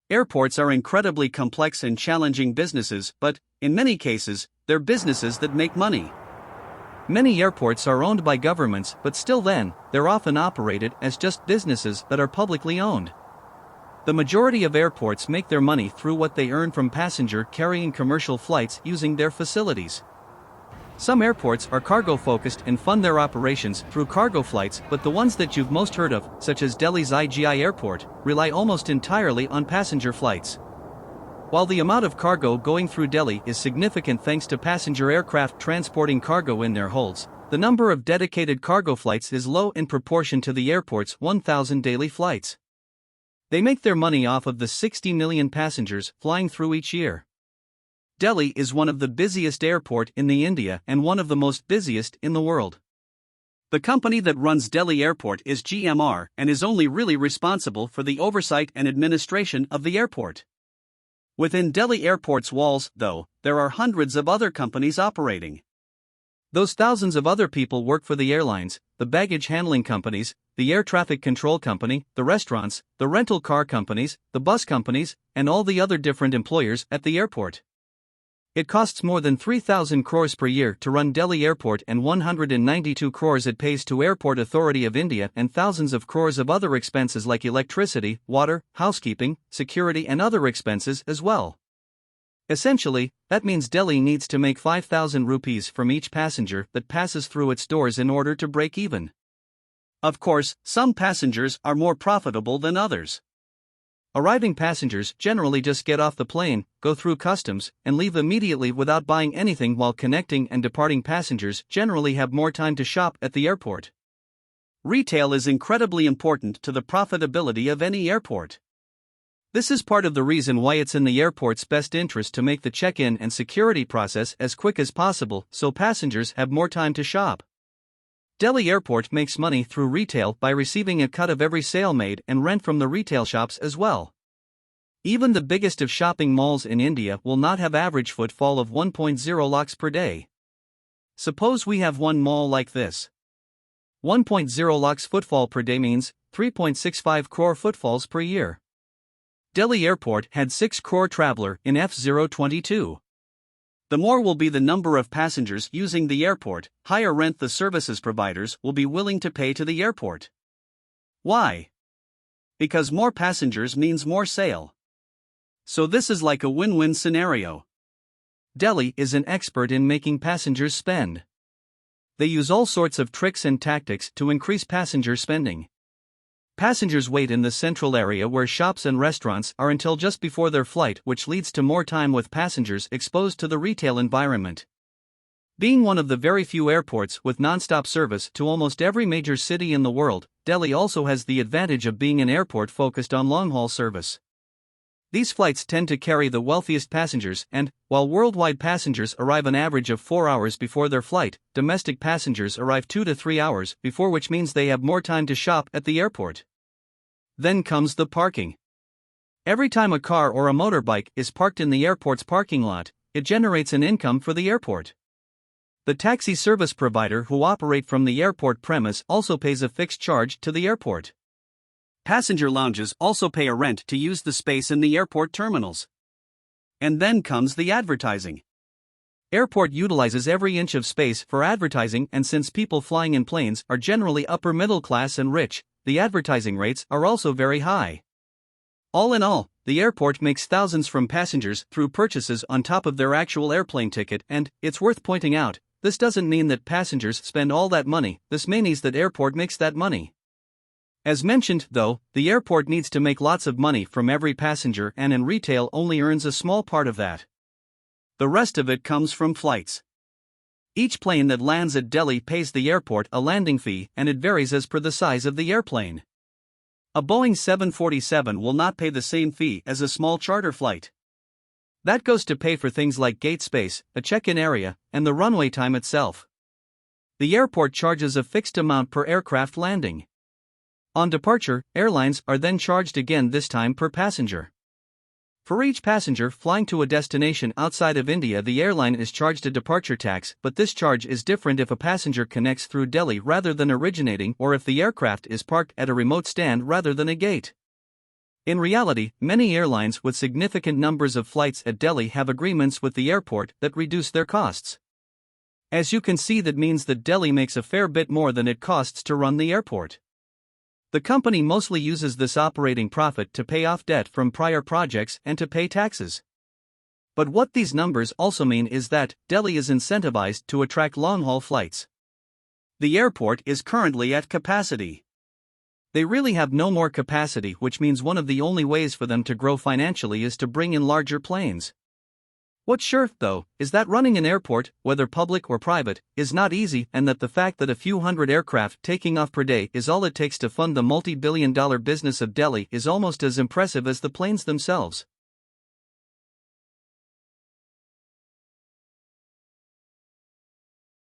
Airports are incredibly complex and challenging businesses, but, in many cases, they're businesses that make money. Many airports are owned by governments, but still then, they're often operated as just businesses that are publicly owned. The majority of airports make their money through what they earn from passenger-carrying commercial flights using their facilities. Some airports are cargo-focused and fund their operations through cargo flights, but the ones that you've most heard of, such as Delhi's IGI Airport, rely almost entirely on passenger flights. While the amount of cargo going through Delhi is significant thanks to passenger aircraft transporting cargo in their holds, the number of dedicated cargo flights is low in proportion to the airport's 1,000 daily flights. They make their money off of the 60 million passengers flying through each year. Delhi is one of the busiest airports in India and one of the most busiest in the world. The company that runs Delhi Airport is GMR and is only really responsible for the oversight and administration of the airport. Within Delhi Airport's walls, though, there are hundreds of other companies operating. Those thousands of other people work for the airlines, the baggage handling companies, the air traffic control company, the restaurants, the rental car companies, the bus companies, and all the other different employers at the airport. It costs more than 3,000 crores per year to run Delhi Airport and 192 crores it pays to Airport Authority of India and thousands of crores of other expenses like electricity, water, housekeeping, security and other expenses as well. Essentially, that means Delhi needs to make 5,000 rupees from each passenger that passes through its doors in order to break even. Of course, some passengers are more profitable than others. Arriving passengers generally just get off the plane, go through customs, and leave immediately without buying anything, while connecting and departing passengers generally have more time to shop at the airport. Retail is incredibly important to the profitability of any airport. This is part of the reason why it's in the airport's best interest to make the check-in and security process as quick as possible so passengers have more time to shop. Delhi Airport makes money through retail by receiving a cut of every sale made and rent from the retail shops as well. Even the biggest of shopping malls in India will not have average footfall of 1.0 lakhs per day. Suppose we have one mall like this. 1.0 lakhs footfall per day means 3.65 crore footfalls per year. Delhi Airport had 6 crore traveler in F022. The more will be the number of passengers using the airport, higher rent the services providers will be willing to pay to the airport. Why? Because more passengers means more sale. So this is like a win-win scenario. Delhi is an expert in making passengers spend. They use all sorts of tricks and tactics to increase passenger spending. Passengers wait in the central area where shops and restaurants are until just before their flight, which leads to more time with passengers exposed to the retail environment. Being one of the very few airports with non-stop service to almost every major city in the world, Delhi also has the advantage of being an airport focused on long-haul service. These flights tend to carry the wealthiest passengers, and, while worldwide passengers arrive an average of 4 hours before their flight, domestic passengers arrive 2 to 3 hours before, which means they have more time to shop at the airport. Then comes the parking. Every time a car or a motorbike is parked in the airport's parking lot, it generates an income for the airport. The taxi service provider who operate from the airport premise also pays a fixed charge to the airport. Passenger lounges also pay a rent to use the space in the airport terminals. And then comes the advertising. Airport utilizes every inch of space for advertising, and since people flying in planes are generally upper middle class and rich, the advertising rates are also very high. All in all, the airport makes thousands from passengers through purchases on top of their actual airplane ticket, and, it's worth pointing out, this doesn't mean that passengers spend all that money, this means that airport makes that money. As mentioned, though, the airport needs to make lots of money from every passenger, and in retail only earns a small part of that. The rest of it comes from flights. Each plane that lands at Delhi pays the airport a landing fee, and it varies as per the size of the airplane. A Boeing 747 will not pay the same fee as a small charter flight. That goes to pay for things like gate space, a check-in area, and the runway time itself. The airport charges a fixed amount per aircraft landing. On departure, airlines are then charged again, this time per passenger. For each passenger flying to a destination outside of India, the airline is charged a departure tax, but this charge is different if a passenger connects through Delhi rather than originating, or if the aircraft is parked at a remote stand rather than a gate. In reality, many airlines with significant numbers of flights at Delhi have agreements with the airport that reduce their costs. As you can see, that means that Delhi makes a fair bit more than it costs to run the airport. The company mostly uses this operating profit to pay off debt from prior projects and to pay taxes. But what these numbers also mean is that Delhi is incentivized to attract long-haul flights. The airport is currently at capacity. They really have no more capacity, which means one of the only ways for them to grow financially is to bring in larger planes. What's sure, though, is that running an airport, whether public or private, is not easy, and that the fact that a few hundred aircraft taking off per day is all it takes to fund the multi-billion-dollar business of Delhi is almost as impressive as the planes themselves.